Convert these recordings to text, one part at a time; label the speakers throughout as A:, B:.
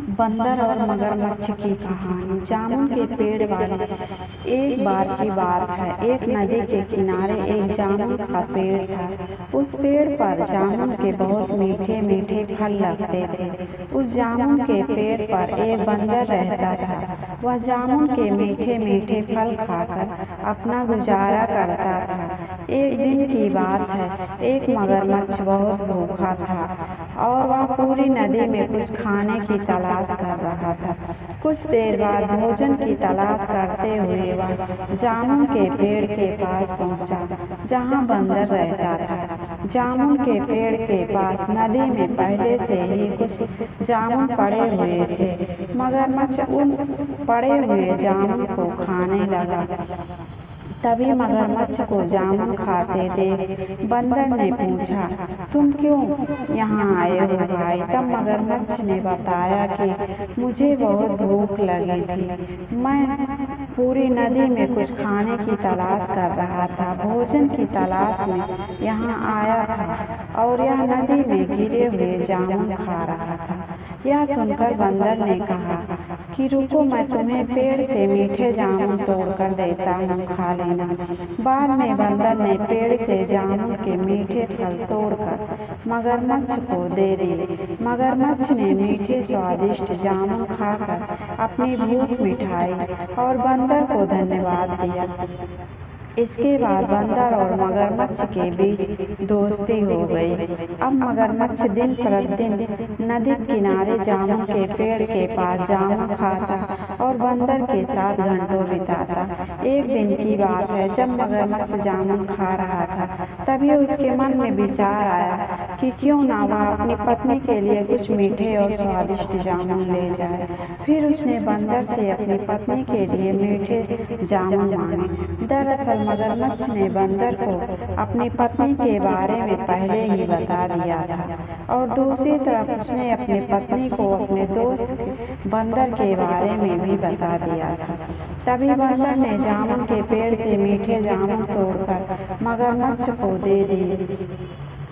A: बंदर और मगरमच्छ की कहानी। जामुन के पेड़ वाली। एक बार की बात है, एक नदी के किनारे एक जामुन का पेड़ था। उस पेड़ पर जामुन के बहुत मीठे मीठे फल लगते थे। उस जामुन के पेड़ पर एक बंदर रहता था। वह जामुन के मीठे मीठे फल खाकर अपना गुजारा करता था। एक दिन की बात है, एक मगरमच्छ बहुत भूखा था और वह पूरी नदी में कुछ खाने की तलाश कर रहा था। कुछ देर बाद भोजन की तलाश करते हुए वह जामुन के पेड़ के पास पहुंचा, जहां बंदर रहता था। जामुन के पेड़ के पास नदी में पहले से ही कुछ जामुन पड़े हुए थे। मगरमच्छ उन पड़े हुए जामुन को खाने लगा। तभी मगरमच्छ को जामुन खाते देख बंदर ने पूछा, तुम क्यों यहाँ आए हो भाई? तब मगरमच्छ ने बताया कि मुझे बहुत भूख लगी थी। मैं पूरी नदी में कुछ खाने की तलाश कर रहा था, भोजन की तलाश में यहाँ आया था और यह नदी में गिरे हुए जामुन खा रहा था। यह सुनकर बंदर ने कहा कि रुको, मैं तुम्हें पेड़ से मीठे जामुन तोड़कर देता हूँ, खा लेना। बाद में बंदर ने पेड़ से जामुन के मीठे फल तोड़कर मगरमच्छ को दे दिए। मगरमच्छ ने मीठे स्वादिष्ट जामुन खाकर अपनी भूख मिटाई और बंदर को धन्यवाद दिया। इसके बाद बंदर और मगरमच्छ के बीच दोस्ती हो गई। अब मगरमच्छ दिन प्रतिदिन नदी किनारे जामुन के पेड़ के पास जामुन खाता और बंदर के साथ घंटों बिताता। एक दिन की बात है, जब मगरमच्छ जामुन खा रहा था, तभी उसके मन में विचार आया कि क्यों ना वह अपनी पत्नी के लिए कुछ मीठे और स्वादिष्ट जामुन ले जाए। फिर उसने बंदर से अपनी पत्नी के लिए मीठे जामुन मांगे। दरअसल मगरमच्छ ने बंदर को अपनी पत्नी के बारे में पहले ही बता दिया था और दूसरी तरफ उसने अपनी पत्नी को अपने दोस्त बंदर के बारे में भी बता दिया था। तभी बंदर ने जामुन के पेड़ से मीठे जामुन तोड़कर मगरमच्छ को दे दिए।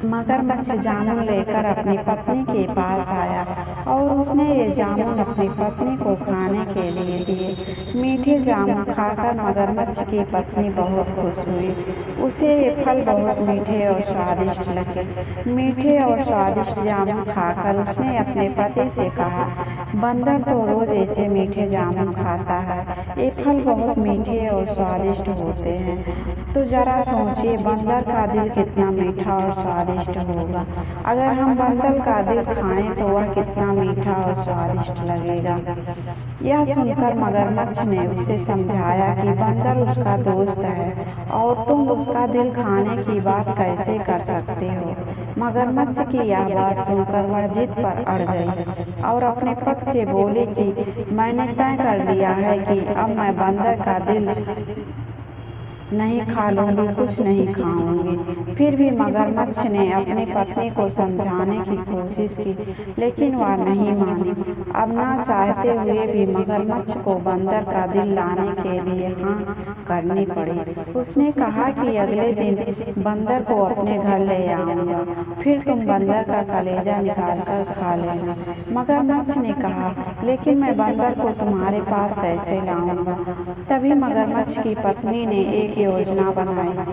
A: मगरमच्छ जामुन लेकर अपनी पत्नी के पास आया और उसने ये जामुन अपनी पत्नी को खाने के लिए दिए। मीठे जामुन खाकर मगरमच्छ की पत्नी बहुत खुश हुई। उसे ये फल बहुत मीठे और स्वादिष्ट लगे। मीठे और स्वादिष्ट जामुन खाकर उसने अपने पति से कहा, बंदर तो रोज ऐसे मीठे जामुन खाता है, ये फल बहुत मीठे और स्वादिष्ट होते हैं। तो जरा सोचिए, बंदर का दिल कितना मीठा और स्वादिष्ट होगा। अगर हम बंदर का दिल खाएं तो वह कितना मीठा और स्वादिष्ट लगेगा। यह सुनकर मगरमच्छ ने उसे समझाया कि बंदर उसका दोस्त है और तुम उसका दिल खाने की बात कैसे कर सकते हो। मगरमच्छ की यह बात सुनकर वह जिद पर अड़ गई और अपने पति से बोली कि मैंने तय कर लिया है कि अब मैं बंदर का दिल नहीं खा लूंगी, कुछ नहीं खाऊंगी। फिर भी मगरमच्छ ने अपनी पत्नी को समझाने की कोशिश की, लेकिन वह नहीं मानी। अब ना चाहते हुए भी मगरमच्छ को बंदर का दिल लाने के लिए हाँ करनी पड़ी। उसने कहा कि अगले दिन बंदर को अपने घर ले आऊंगा, फिर तुम बंदर का कलेजा निकाल कर खा लेना। मगरमच्छ ने कहा, लेकिन मैं बंदर को तुम्हारे पास कैसे लाऊंगा? तभी मगरमच्छ की पत्नी ने एक योजना बनाई।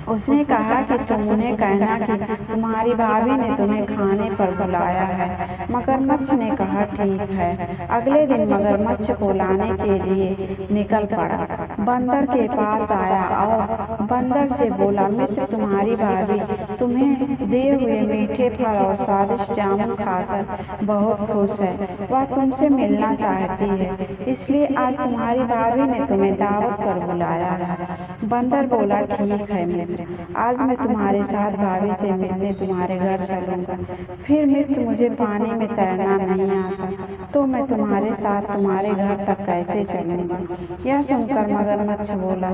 A: उसने कहा कि तुम उन्हें कहना कि तुम्हारी भाभी ने तुम्हें खाने पर बुलाया है। मगरमच्छ ने कहा ठीक है। अगले दिन मगरमच्छ को लाने के लिए निकल पड़ा। बंदर के पास आया और बंदर से बोला, मित्र, तुम्हारी भाभी तुम्हें दिए हुए मीठे फल और स्वादिष्ट जामुन खाकर बहुत खुश है। वह तुमसे मिलना चाहती है, इसलिए आज तुम्हारी भाभी ने तुम्हें दावत पर बुलाया है। बंदर बोला, ठीक है मित्र, आज मैं तुम्हारे साथ भाभी से मिलने तुम्हारे घर चलूंगा। फिर मित्र, मुझे पानी में तैरना नहीं आता, तो मैं तुम्हारे साथ तुम्हारे घर तक कैसे चलूंगा? यह सुनकर मगरमच्छ बोला,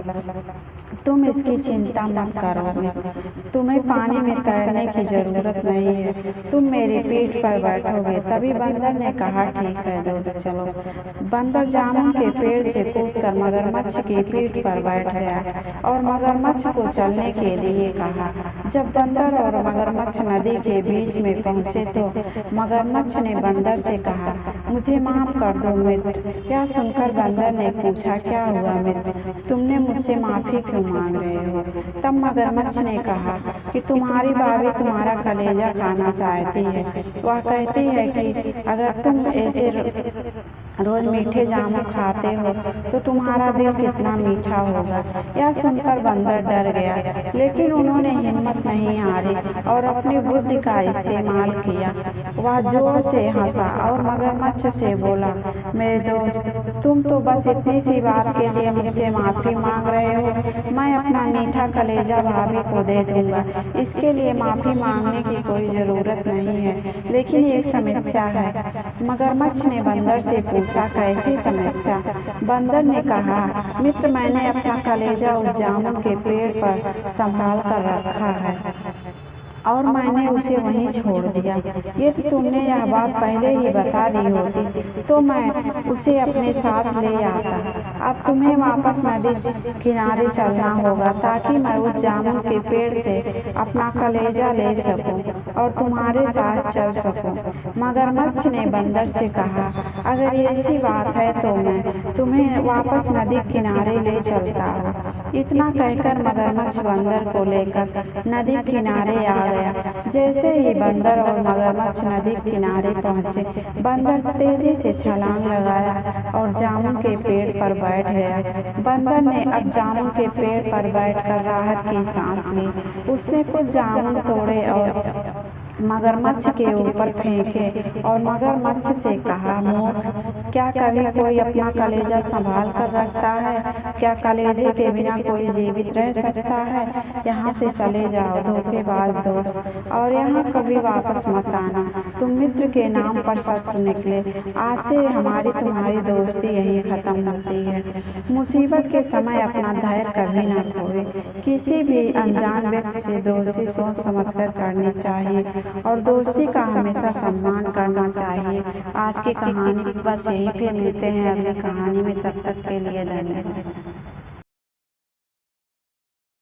A: तुम इसकी चिंता मत करो, तुम्हें पानी में तैरने की जरूरत नहीं है, तुम मेरी पीठ पर बैठोगे। तभी बंदर ने कहा, ठीक है दोस्त, चलो। बंदर जामुन के पेड़ से कूदकर मगरमच्छ की पीठ पर बैठ गया और मगरमच्छ को चलने के लिए कहा। जब बंदर और मगरमच्छ नदी के बीच में पहुंचे तो मगरमच्छ ने बंदर से कहा, मुझे माफ कर दो मित्र। यह सुनकर बंदर ने पूछा, क्या हुआ मित्र, तुमने मुझसे माफी क्यों मांग रहे हो? तब मगरमच्छ ने कहा कि तुम्हारी भाभी तुम्हारा कलेजा खाना चाहती है। वह कहती है कि अगर तुम ऐसे रोज मीठे जामुन खाते हो तो तुम्हारा दिल कितना मीठा होगा। यह सुनकर बंदर डर गया, लेकिन उन्होंने हिम्मत नहीं हारी और अपनी बुद्धि का इस्तेमाल किया। वह जोर से हंसा और मगरमच्छ से बोला, मेरे दोस्त, तुम तो बस इतनी सी बात के लिए मुझसे माफी मांग रहे हो। मैं अपना मीठा कलेजा भाभी को दे दूंगा, इसके लिए माफी मांगने की कोई जरूरत नहीं है। लेकिन एक समस्या है। मगरमच्छ ने बंदर से पूछा, कैसी समस्या? बंदर ने कहा, मित्र, मैंने अपना कलेजा उस जामुन के पेड़ पर संभाल कर रखा है और मैंने उसे वहीं छोड़ दिया। यदि तुमने यह बात पहले ही बता दी होती तो मैं उसे अपने साथ ले आता। अब तुम्हें वापस नदी किनारे चलना होगा ताकि मैं उस जामुन के पेड़ से अपना कलेजा ले सकूं और तुम्हारे साथ चल सकूं। मगरमच्छ ने बंदर से कहा, अगर ऐसी बात है तो मैं तुम्हें वापस नदी किनारे ले चलता हूँ। इतना कहकर मगरमच्छ बंदर को लेकर नदी किनारे आ गया। जैसे ही बंदर और मगरमच्छ नदी किनारे पहुंचे, बंदर तेजी से छलांग लगाया और जामुन के पेड़ पर बैठ गया। बंदर ने अब जामुन के पेड़ पर बैठकर राहत की सांस ली। उसने कुछ जामुन तोड़े और मगरमच्छ के ऊपर फेंके और मगरमच्छ से कहा, मूर्ख, क्या कभी कोई अपना कलेजा संभाल कर रखता है? क्या कलेजे के बिना कोई जीवित रह सकता है? यहाँ से चले जाओ धोखेबाज दोस्त, और यहाँ कभी वापस मत आना। तुम मित्र के नाम पर शत्रु निकले। आज से हमारी तुम्हारी दोस्ती यही खत्म होती है। मुसीबत के समय अपना धैर्य कभी न खोए। किसी भी अनजान व्यक्ति से दोस्ती सोच समझकर करनी चाहिए और दोस्ती का हमेशा सम्मान करना चाहिए। आज की कहानी बस यहीं पे मिलते हैं अगली कहानी में, तब तक के लिए धन्यवाद।